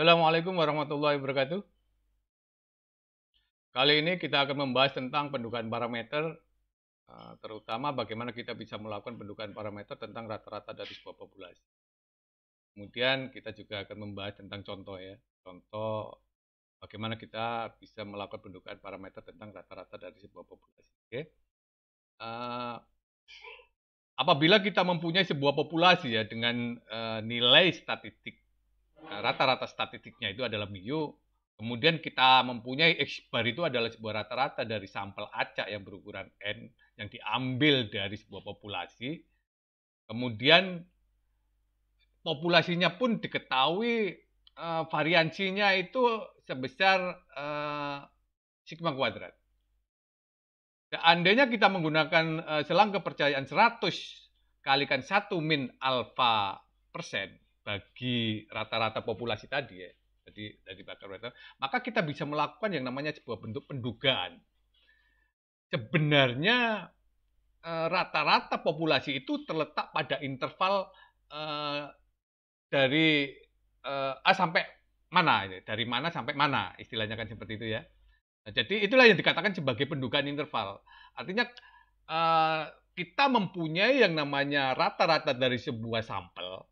Assalamualaikum warahmatullahi wabarakatuh. Kali ini kita akan membahas tentang pendugaan parameter, terutama bagaimana kita bisa melakukan pendugaan parameter tentang rata-rata dari sebuah populasi. Kemudian kita juga akan membahas tentang contoh ya, contoh bagaimana kita bisa melakukan pendugaan parameter tentang rata-rata dari sebuah populasi. Oke. Apabila kita mempunyai sebuah populasi ya dengan nilai statistik, rata-rata statistiknya itu adalah mu. Kemudian kita mempunyai X bar itu adalah sebuah rata-rata dari sampel acak yang berukuran N yang diambil dari sebuah populasi. Kemudian populasinya pun diketahui variansinya itu sebesar sigma kuadrat. Seandainya kita menggunakan selang kepercayaan 100 kalikan 1 min alfa persen bagi rata-rata populasi tadi ya, jadi dari bakar, maka kita bisa melakukan yang namanya sebuah bentuk pendugaan. Sebenarnya rata-rata populasi itu terletak pada interval dari A sampai mana, dari mana sampai mana, istilahnya kan seperti itu ya. Nah, jadi itulah yang dikatakan sebagai pendugaan interval. Artinya kita mempunyai yang namanya rata-rata dari sebuah sampel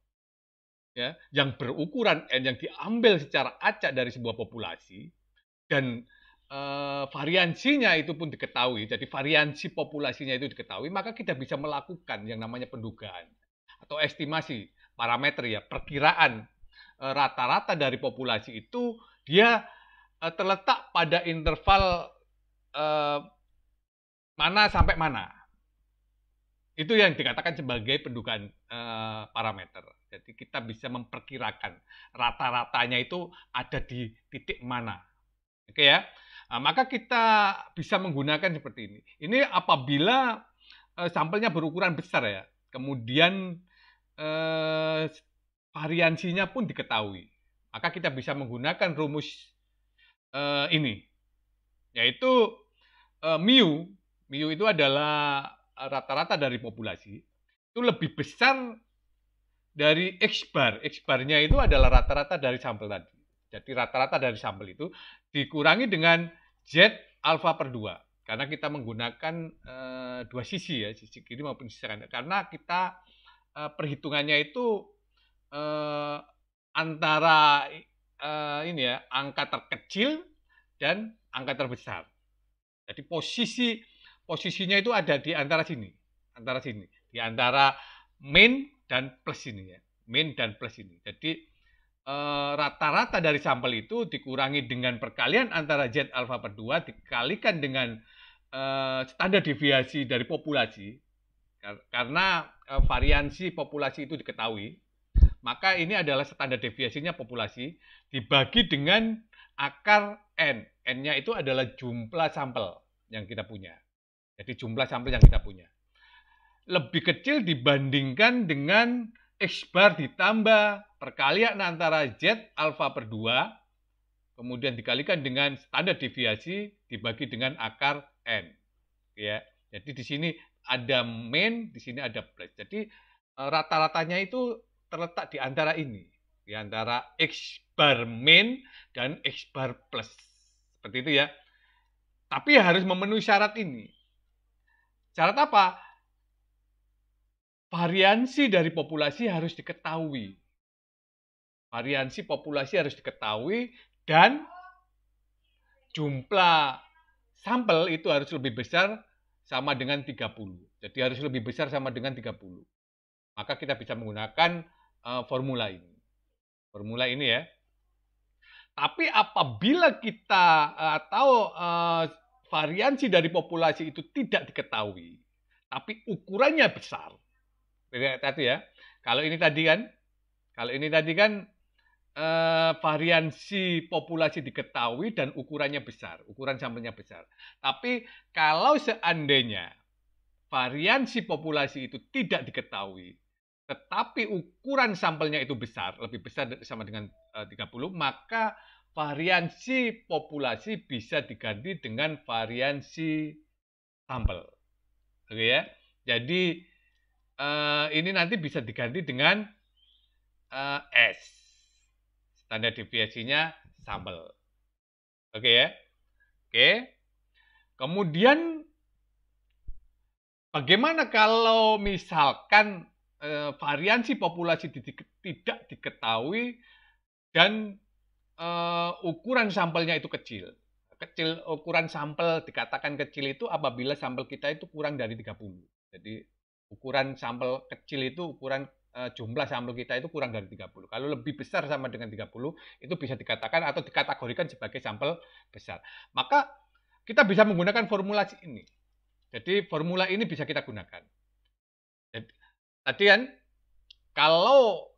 ya, yang berukuran N yang diambil secara acak dari sebuah populasi dan variansinya itu pun diketahui, jadi variansi populasinya itu diketahui, maka kita bisa melakukan yang namanya pendugaan atau estimasi parameter ya, perkiraan rata-rata dari populasi itu dia terletak pada interval mana sampai mana. Itu yang dikatakan sebagai pendugaan parameter. Jadi kita bisa memperkirakan rata-ratanya itu ada di titik mana. Oke ya. Nah, maka kita bisa menggunakan seperti ini. Ini apabila sampelnya berukuran besar ya. Kemudian variansinya pun diketahui. Maka kita bisa menggunakan rumus ini. Yaitu mu itu adalah rata-rata dari populasi. Itu lebih besar dari X bar. X barnya itu adalah rata-rata dari sampel tadi. Jadi rata-rata dari sampel itu dikurangi dengan Z alfa per 2. Karena kita menggunakan dua sisi ya, sisi kiri maupun sisi kanan. Karena kita perhitungannya itu antara ini ya, angka terkecil dan angka terbesar. Jadi posisinya itu ada di antara sini, di antara min dan plus ini ya, min dan plus ini. Jadi rata-rata dari sampel itu dikurangi dengan perkalian antara Z alfa per 2 dikalikan dengan standar deviasi dari populasi. Karena variansi populasi itu diketahui, maka ini adalah standar deviasinya populasi dibagi dengan akar N. N-nya itu adalah jumlah sampel yang kita punya. Jadi jumlah sampel yang kita punya. Lebih kecil dibandingkan dengan X bar ditambah perkalian antara Z alfa per 2, kemudian dikalikan dengan standar deviasi dibagi dengan akar N. Ya. Jadi di sini ada min, di sini ada plus. Jadi rata-ratanya itu terletak di antara ini, di antara X bar min dan X bar plus. Seperti itu ya. Tapi harus memenuhi syarat ini. Syarat apa? Variansi dari populasi harus diketahui. Variansi populasi harus diketahui dan jumlah sampel itu harus lebih besar sama dengan 30. Jadi harus lebih besar sama dengan 30. Maka kita bisa menggunakan formula ini. Formula ini ya. Tapi apabila kita atau variansi dari populasi itu tidak diketahui, tapi ukurannya besar, tadi ya. Kalau ini tadi kan variansi populasi diketahui dan ukurannya besar, ukuran sampelnya besar. Tapi kalau seandainya variansi populasi itu tidak diketahui, tetapi ukuran sampelnya itu besar, lebih besar sama dengan 30, maka variansi populasi bisa diganti dengan variansi sampel. Oke ya. Jadi ini nanti bisa diganti dengan S. standar deviasinya sampel. Oke ya. Oke. Kemudian bagaimana kalau misalkan variansi populasi tidak diketahui dan ukuran sampelnya itu kecil. Ukuran sampel dikatakan kecil itu apabila sampel kita itu kurang dari 30. Jadi ukuran sampel kecil itu jumlah sampel kita itu kurang dari 30. Kalau lebih besar sama dengan 30 itu bisa dikatakan atau dikategorikan sebagai sampel besar. Maka kita bisa menggunakan formulasi ini. Jadi formula ini bisa kita gunakan. Jadi, tadi kan kalau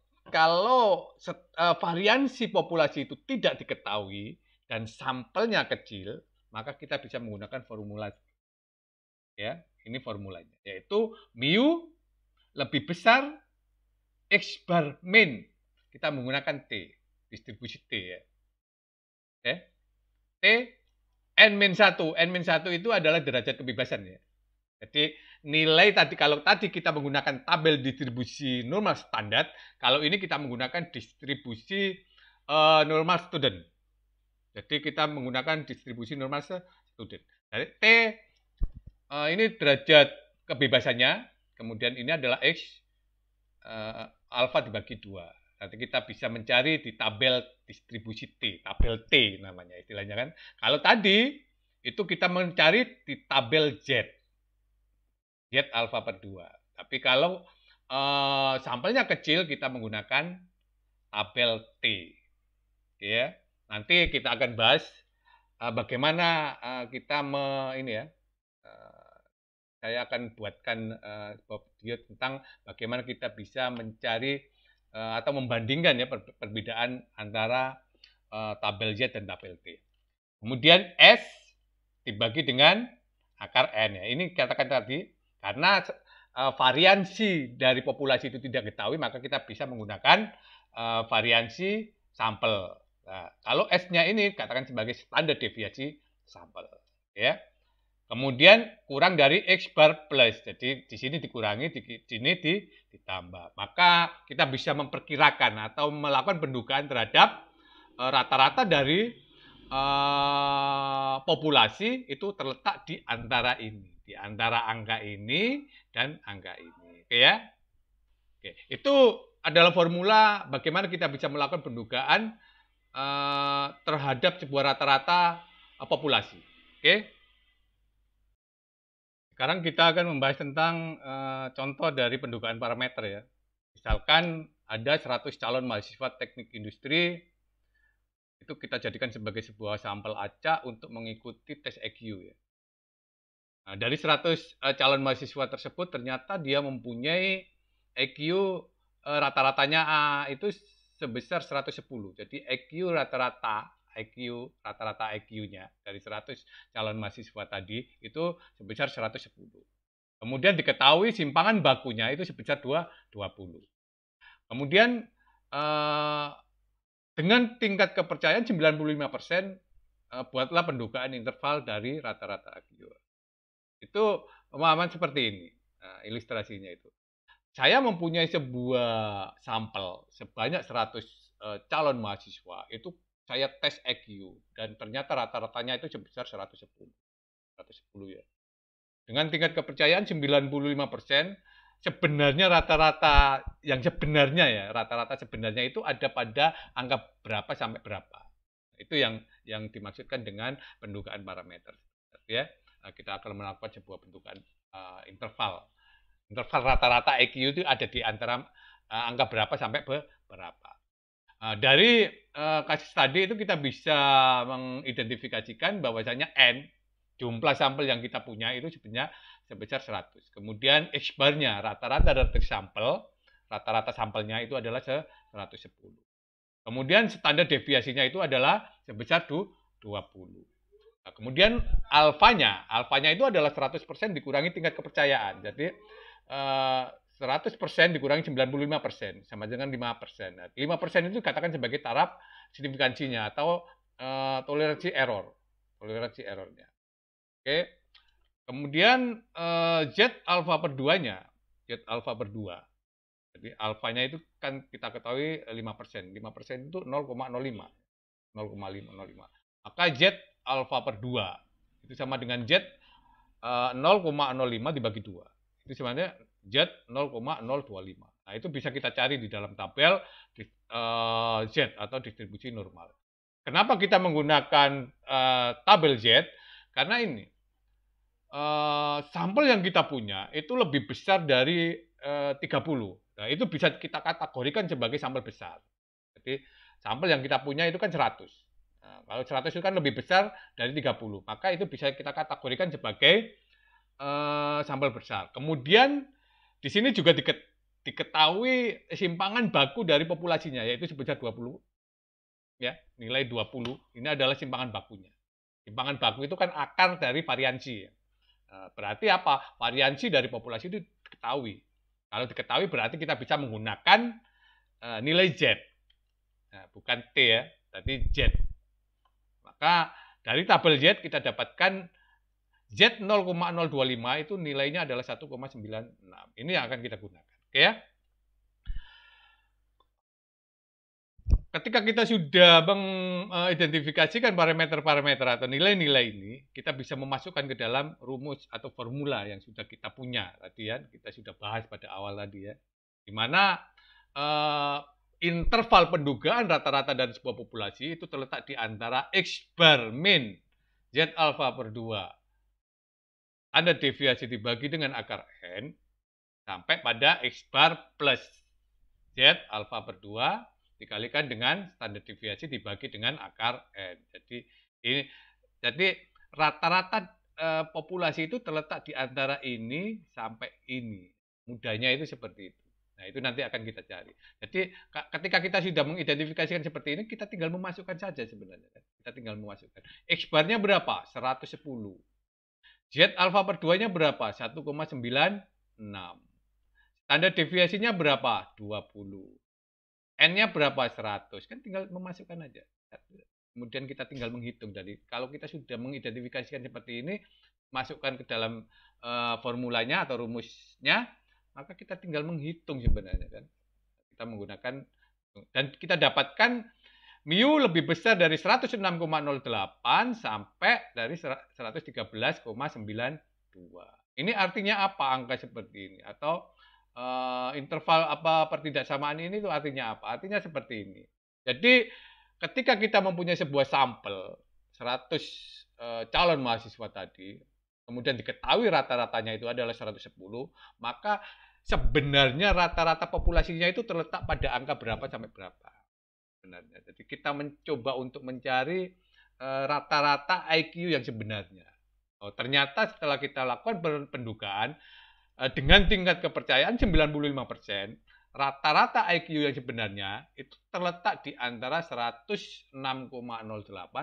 variansi populasi itu tidak diketahui dan sampelnya kecil, maka kita bisa menggunakan formula. Ya, ini formulanya, yaitu mu lebih besar X bar min. Kita menggunakan T, distribusi T ya. T N-1. N-1 itu adalah derajat kebebasan ya. Jadi nilai tadi, kalau tadi kita menggunakan tabel distribusi normal standar, kalau ini kita menggunakan distribusi normal student. Jadi kita menggunakan distribusi normal student. Jadi T ini derajat kebebasannya, kemudian ini adalah X alfa dibagi 2. Nanti kita bisa mencari di tabel distribusi T, tabel T namanya istilahnya kan. Kalau tadi itu kita mencari di tabel Z. Z alfa per 2. Tapi kalau sampelnya kecil kita menggunakan tabel T. Ya. Nanti kita akan bahas bagaimana kita saya akan buatkan video tentang bagaimana kita bisa mencari atau membandingkan ya perbedaan antara tabel Z dan tabel T. Kemudian S dibagi dengan akar N ya. Ini katakan tadi karena variansi dari populasi itu tidak diketahui, maka kita bisa menggunakan variansi sampel. Nah, kalau S-nya ini katakan sebagai standar deviasi sampel ya. Kemudian kurang dari X bar plus. Jadi di sini dikurangi, di sini ditambah. Maka kita bisa memperkirakan atau melakukan pendugaan terhadap rata-rata dari populasi itu terletak di antara ini. Di antara angka ini dan angka ini. Oke ya? Oke. Itu adalah formula bagaimana kita bisa melakukan pendugaan terhadap sebuah rata-rata populasi. Oke? Sekarang kita akan membahas tentang contoh dari pendugaan parameter ya. Misalkan ada 100 calon mahasiswa teknik industri, itu kita jadikan sebagai sebuah sampel acak untuk mengikuti tes EQ ya. Nah, dari 100 calon mahasiswa tersebut ternyata dia mempunyai EQ rata-ratanya itu sebesar 110. Jadi EQ rata-rata EQ-nya dari 100 calon mahasiswa tadi itu sebesar 110. Kemudian diketahui simpangan bakunya itu sebesar 20. Kemudian dengan tingkat kepercayaan 95%, buatlah pendugaan interval dari rata-rata EQ. Itu pemahaman seperti ini, ilustrasinya itu. Saya mempunyai sebuah sampel sebanyak 100 calon mahasiswa, itu saya tes EQ, dan ternyata rata-ratanya itu sebesar 110 ya. Dengan tingkat kepercayaan 95%, sebenarnya rata-rata yang sebenarnya ya, rata-rata sebenarnya itu ada pada angka berapa sampai berapa. Itu yang dimaksudkan dengan pendugaan parameter ya. Kita akan melakukan sebuah pendugaan interval. Interval rata-rata EQ itu ada di antara angka berapa sampai berapa. Dari kasus tadi itu kita bisa mengidentifikasikan bahwasanya N, jumlah sampel yang kita punya itu sebenarnya sebesar 100. Kemudian X bar-nya, rata-rata dari sampel, rata-rata sampelnya itu adalah 110. Kemudian standar deviasinya itu adalah sebesar 20. Nah, kemudian alfanya itu adalah 100% dikurangi tingkat kepercayaan. Jadi 100% dikurangi 95% sama dengan 5%. Nah, 5% itu katakan sebagai taraf signifikansinya atau toleransi errornya. Oke. Kemudian Z alfa per 2-nya, Z alfa per 2. Jadi alfanya itu kan kita ketahui 5%. 5% itu 0,05. 0,505. Maka Z alfa per 2 itu sama dengan Z 0,05 dibagi 2. Itu sebenarnya Z 0,025. Nah, itu bisa kita cari di dalam tabel Z atau distribusi normal. Kenapa kita menggunakan tabel Z? Karena ini sampel yang kita punya itu lebih besar dari 30. Nah, itu bisa kita kategorikan sebagai sampel besar. Jadi sampel yang kita punya itu kan 100. Nah, kalau 100 itu kan lebih besar dari 30. Maka itu bisa kita kategorikan sebagai sampel besar. Kemudian di sini juga diketahui simpangan baku dari populasinya, yaitu sebesar 20. Ya, nilai 20. Ini adalah simpangan bakunya. Simpangan baku itu kan akar dari variansi. Ya. Berarti apa? Variansi dari populasi itu diketahui. Kalau diketahui berarti kita bisa menggunakan nilai Z. Nah, bukan T ya, tapi Z. Maka dari tabel Z kita dapatkan Z 0,025 itu nilainya adalah 1,96. Ini yang akan kita gunakan. Oke ya? Ketika kita sudah mengidentifikasikan parameter-parameter atau nilai-nilai ini, kita bisa memasukkan ke dalam rumus atau formula yang sudah kita punya tadi ya. Kita sudah bahas pada awal tadi ya. Di mana interval pendugaan rata-rata dari sebuah populasi itu terletak di antara X bar min Z alfa per 2. Ada deviasi dibagi dengan akar N sampai pada X bar plus Z alfa per 2 dikalikan dengan standar deviasi dibagi dengan akar N. Jadi rata-rata populasi itu terletak di antara ini sampai ini. Mudahnya itu seperti itu. Nah, itu nanti akan kita cari. Jadi ketika kita sudah mengidentifikasikan seperti ini, kita tinggal memasukkan saja sebenarnya. Kita tinggal memasukkan. X bar-nya berapa? 110. Z alfa per 2-nya berapa? 1,96. Standar deviasinya berapa? 20. N-nya berapa? 100. Kan tinggal memasukkan aja. Kemudian kita tinggal menghitung. Jadi kalau kita sudah mengidentifikasikan seperti ini, masukkan ke dalam formulanya atau rumusnya, maka kita tinggal menghitung sebenarnya kan. Kita menggunakan dan kita dapatkan mu lebih besar dari 106,08 sampai dari 113,92. Ini artinya apa angka seperti ini? Atau interval apa pertidaksamaan ini itu artinya apa? Artinya seperti ini. Jadi ketika kita mempunyai sebuah sampel 100 calon mahasiswa tadi, kemudian diketahui rata-ratanya itu adalah 110, maka sebenarnya rata-rata populasinya itu terletak pada angka berapa sampai berapa. Sebenarnya. Jadi kita mencoba untuk mencari rata-rata IQ yang sebenarnya. Oh, ternyata setelah kita lakukan pendugaan dengan tingkat kepercayaan 95%, rata-rata IQ yang sebenarnya itu terletak di antara 106,08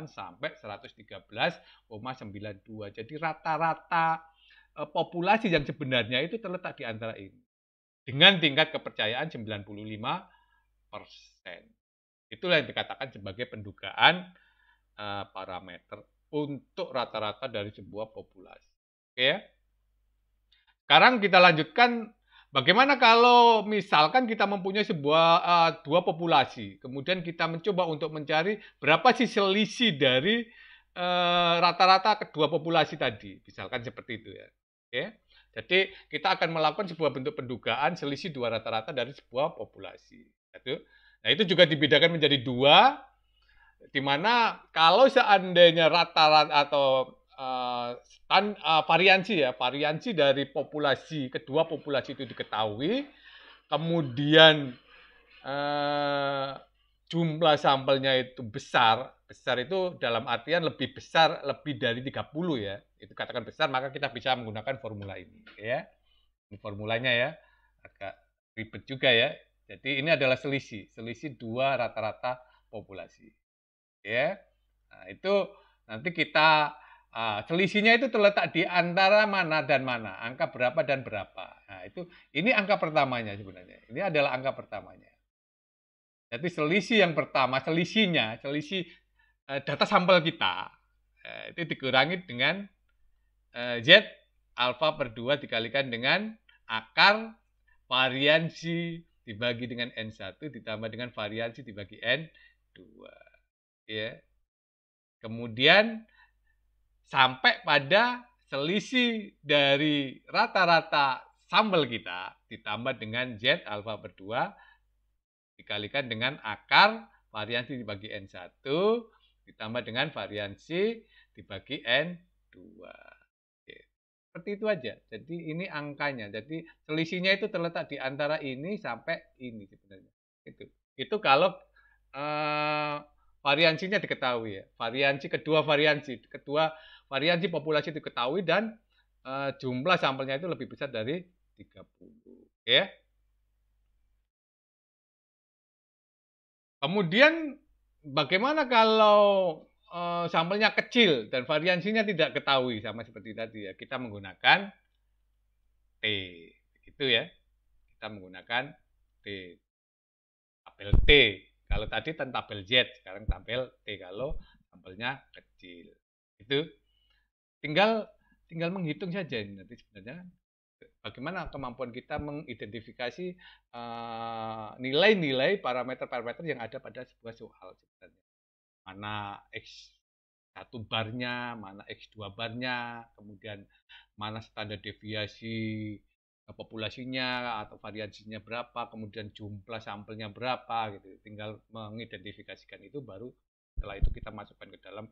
sampai 113,92. Jadi rata-rata populasi yang sebenarnya itu terletak di antara ini. Dengan tingkat kepercayaan 95%. Itulah yang dikatakan sebagai pendugaan parameter untuk rata-rata dari sebuah populasi. Oke ya? Sekarang kita lanjutkan, bagaimana kalau misalkan kita mempunyai sebuah dua populasi, kemudian kita mencoba untuk mencari berapa sih selisih dari rata-rata kedua populasi tadi, misalkan seperti itu ya. Oke, jadi kita akan melakukan sebuah bentuk pendugaan selisih dua rata-rata dari sebuah populasi. Nah itu juga dibedakan menjadi dua, di mana kalau seandainya rata-rata atau variansi dari populasi kedua populasi itu diketahui, kemudian jumlah sampelnya itu besar itu dalam artian lebih besar, lebih dari 30 ya, itu katakan besar, maka kita bisa menggunakan formula ini ya. Ini formulanya ya, agak ribet juga ya. Jadi ini adalah selisih dua rata-rata populasi ya. Nah itu nanti kita selisihnya itu terletak di antara mana dan mana, angka berapa dan berapa. Nah, ini angka pertamanya sebenarnya. Ini adalah angka pertamanya. Jadi selisih yang pertama, selisih data sampel kita itu dikurangi dengan Z alfa per 2 dikalikan dengan akar variansi dibagi dengan N1 ditambah dengan variansi dibagi N2. Ya. Kemudian sampai pada selisih dari rata-rata sampel kita ditambah dengan Z alfa per 2 dikalikan dengan akar variansi dibagi N1 ditambah dengan variansi dibagi N2. Oke. Seperti itu aja. Jadi ini angkanya. Jadi selisihnya itu terletak di antara ini sampai ini sebenarnya. Itu kalau variansinya diketahui ya. Kedua variansi populasi diketahui dan jumlah sampelnya itu lebih besar dari 30. Oke. Kemudian bagaimana kalau sampelnya kecil dan variansinya tidak ketahui sama seperti tadi ya. Kita menggunakan T. Itu ya. Kita menggunakan T. Tabel T. Kalau tadi tabel Z, sekarang tabel T kalau sampelnya kecil. Itu tinggal menghitung saja ini nanti sebenarnya bagaimana kemampuan kita mengidentifikasi nilai-nilai parameter-parameter yang ada pada sebuah soal sebenarnya. Mana X1 barnya, mana X2 barnya, kemudian mana standar deviasi populasinya atau variansinya berapa, kemudian jumlah sampelnya berapa gitu. Tinggal mengidentifikasikan itu baru setelah itu kita masukkan ke dalam.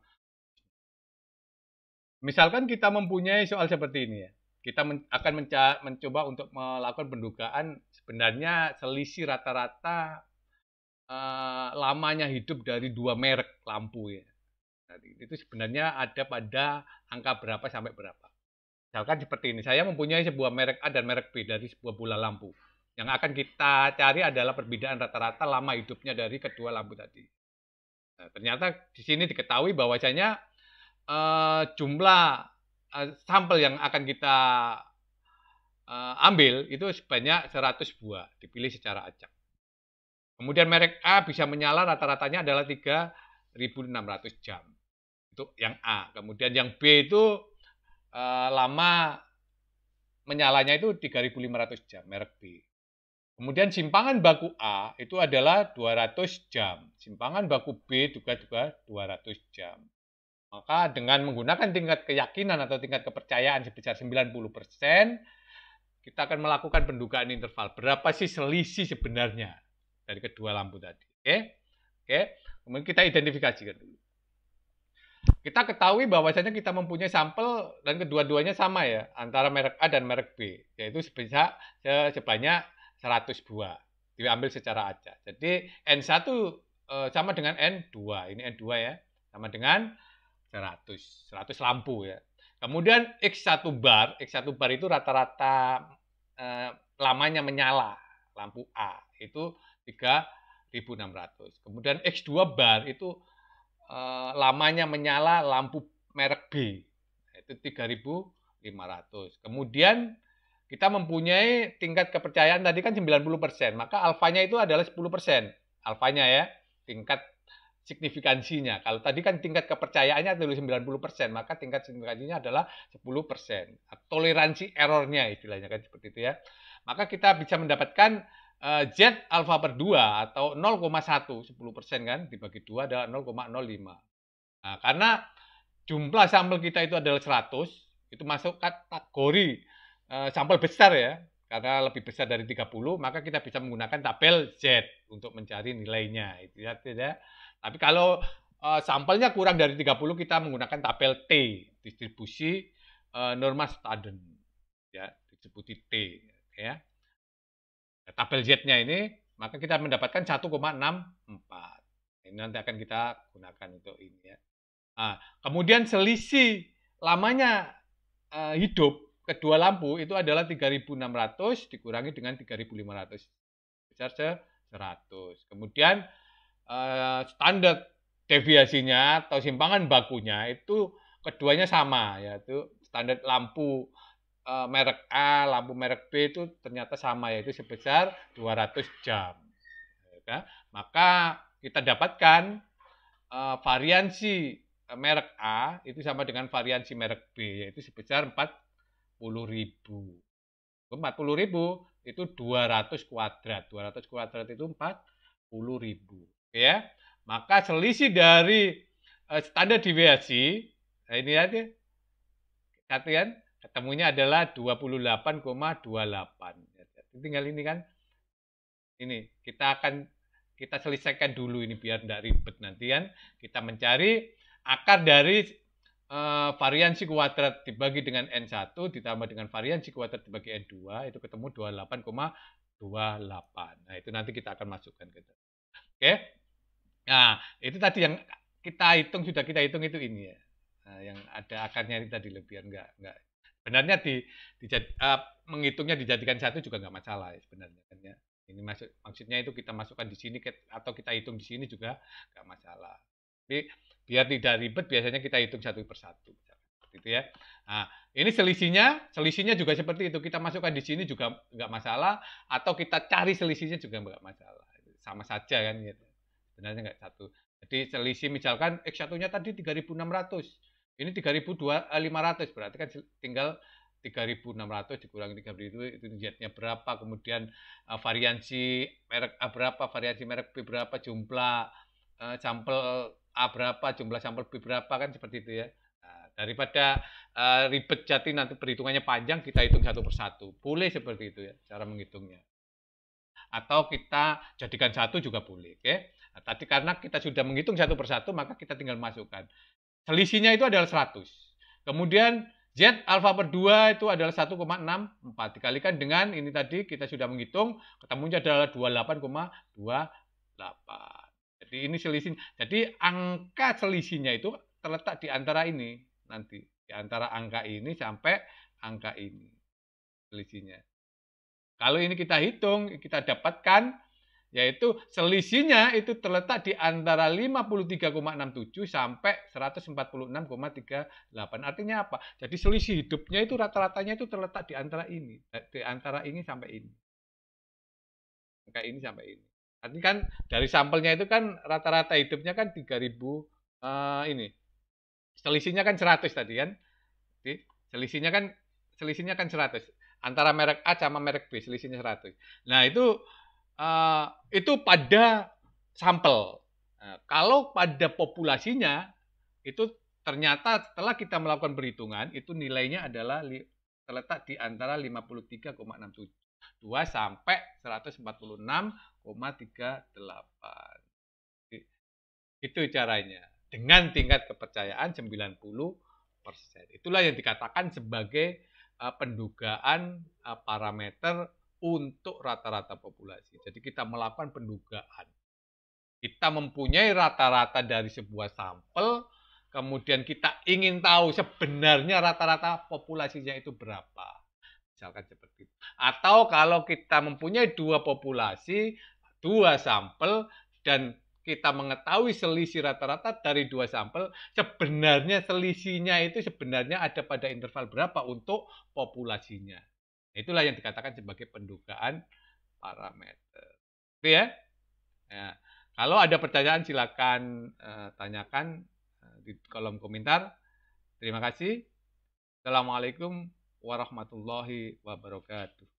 Misalkan kita mempunyai soal seperti ini ya. Kita akan mencoba untuk melakukan pendugaan sebenarnya selisih rata-rata lamanya hidup dari 2 merek lampu ya. Jadi, itu sebenarnya ada pada angka berapa sampai berapa. Misalkan seperti ini, saya mempunyai sebuah merek A dan merek B dari sebuah bola lampu. Yang akan kita cari adalah perbedaan rata-rata lama hidupnya dari kedua lampu tadi. Nah, ternyata di sini diketahui bahwasanya jumlah sampel yang akan kita ambil itu sebanyak 100 buah, dipilih secara acak. Kemudian merek A bisa menyala rata-ratanya adalah 3.600 jam. Itu yang A. Kemudian yang B itu lama menyalanya itu 3.500 jam, merek B. Kemudian simpangan baku A itu adalah 200 jam. Simpangan baku B juga 200 jam. Maka dengan menggunakan tingkat keyakinan atau tingkat kepercayaan sebesar 90%, kita akan melakukan pendugaan interval. Berapa sih selisih sebenarnya dari kedua lampu tadi. Oke. Kemudian kita identifikasikan dulu. Kita ketahui bahwasanya kita mempunyai sampel dan kedua-duanya sama ya, antara merek A dan merek B, yaitu sebanyak 100 buah. Diambil secara acak. Jadi N1 sama dengan N2. Ini N2 ya, sama dengan 100 lampu ya. Kemudian X1 bar itu rata-rata lamanya menyala lampu A itu 3.600. Kemudian X2 bar itu lamanya menyala lampu merek B itu 3.500. Kemudian kita mempunyai tingkat kepercayaan tadi kan 90%, maka alfanya itu adalah 10%. Alfanya ya, tingkat signifikansinya. Kalau tadi kan tingkat kepercayaannya adalah 90%, maka tingkat signifikansinya adalah 10%. Toleransi errornya istilahnya kan seperti itu ya. Maka kita bisa mendapatkan Z alfa per 2 atau 0,1, 10% kan, dibagi 2 adalah 0,05. Nah, karena jumlah sampel kita itu adalah 100, itu masuk kategori sampel besar ya, karena lebih besar dari 30, maka kita bisa menggunakan tabel Z untuk mencari nilainya. Itu ya, tidak. Tapi kalau sampelnya kurang dari 30, kita menggunakan tabel T, distribusi norma Staden. Ya, distribusi T ya. Tabel Z-nya ini, maka kita mendapatkan 1,64. Ini nanti akan kita gunakan untuk ini ya. Nah, kemudian selisih lamanya hidup kedua lampu itu adalah 3.600 dikurangi dengan 3.500. Besar 100. Kemudian standar deviasinya atau simpangan bakunya itu keduanya sama, yaitu standar lampu merek A, lampu merek B itu ternyata sama, yaitu sebesar 200 jam. Ya, maka kita dapatkan variansi merek A itu sama dengan variansi merek B, yaitu sebesar 40.000. 40.000 itu 200 kuadrat. 200 kuadrat itu 40.000. Ya. Maka selisih dari standar deviasi, nah ini aja, kalian ketemunya adalah 28,28. Tinggal ini kan, ini kita selesaikan dulu ini biar tidak ribet nanti kan. Kita mencari akar dari variansi kuadrat dibagi dengan N1 ditambah dengan variansi kuadrat dibagi N2 itu ketemu 28,28. Nah, itu nanti kita akan masukkan ke dalam. Oke. Nah, itu tadi yang sudah kita hitung itu ini ya. Nah, yang ada akarnya itu tadi lebih enggak. Sebenarnya menghitungnya dijadikan satu juga enggak masalah ya sebenarnya kan ya. Ini maksudnya itu kita masukkan di sini atau kita hitung di sini juga enggak masalah. Tapi biar tidak ribet biasanya kita hitung satu persatu. Seperti itu ya. Nah, ini selisihnya juga seperti itu. Kita masukkan di sini juga enggak masalah atau kita cari selisihnya juga enggak masalah. Sama saja kan gitu. Sebenarnya enggak satu. Jadi selisih misalkan X1-nya tadi 3.600. Ini 3.500 berarti kan tinggal 3.600 dikurangi 3.000 itu Z-nya berapa, kemudian variansi merek A berapa, variansi merek B berapa, jumlah sampel A berapa, jumlah sampel B berapa kan seperti itu ya. Nah, daripada ribet jadi nanti perhitungannya panjang, kita hitung satu persatu. Boleh seperti itu ya cara menghitungnya. Atau kita jadikan satu juga boleh, oke? Nah, tadi karena kita sudah menghitung satu persatu, maka kita tinggal masukkan. Selisihnya itu adalah 100. Kemudian Z alfa per 2 itu adalah 1,64. Dikalikan dengan ini tadi kita sudah menghitung, ketemunya adalah 28,28. Jadi ini selisih. Jadi angka selisihnya itu terletak di antara ini nanti. Di antara angka ini sampai angka ini. Selisihnya. Kalau ini kita hitung, kita dapatkan yaitu selisihnya itu terletak di antara 53,67 sampai 146,38. Artinya apa? Jadi selisih hidupnya itu rata-ratanya itu terletak di antara ini sampai ini. Angka ini sampai ini. Artinya kan dari sampelnya itu kan rata-rata hidupnya kan 3.000 ini. Selisihnya kan 100 tadi kan. Jadi, selisihnya kan 100. Antara merek A sama merek B selisihnya 100. Nah, itu pada sampel. Nah, kalau pada populasinya itu ternyata setelah kita melakukan perhitungan itu nilainya adalah terletak di antara 53,67 sampai 146,38. Itu caranya. Dengan tingkat kepercayaan 90%. Itulah yang dikatakan sebagai pendugaan parameter untuk rata-rata populasi. Jadi kita melakukan pendugaan. Kita mempunyai rata-rata dari sebuah sampel, kemudian kita ingin tahu sebenarnya rata-rata populasinya itu berapa. Misalkan seperti itu. Atau kalau kita mempunyai dua populasi, dua sampel, dan kita mengetahui selisih rata-rata dari dua sampel, sebenarnya selisihnya itu sebenarnya ada pada interval berapa untuk populasinya. Itulah yang dikatakan sebagai pendugaan parameter. Oke ya? Ya. Kalau ada pertanyaan silakan tanyakan di kolom komentar. Terima kasih. Assalamualaikum warahmatullahi wabarakatuh.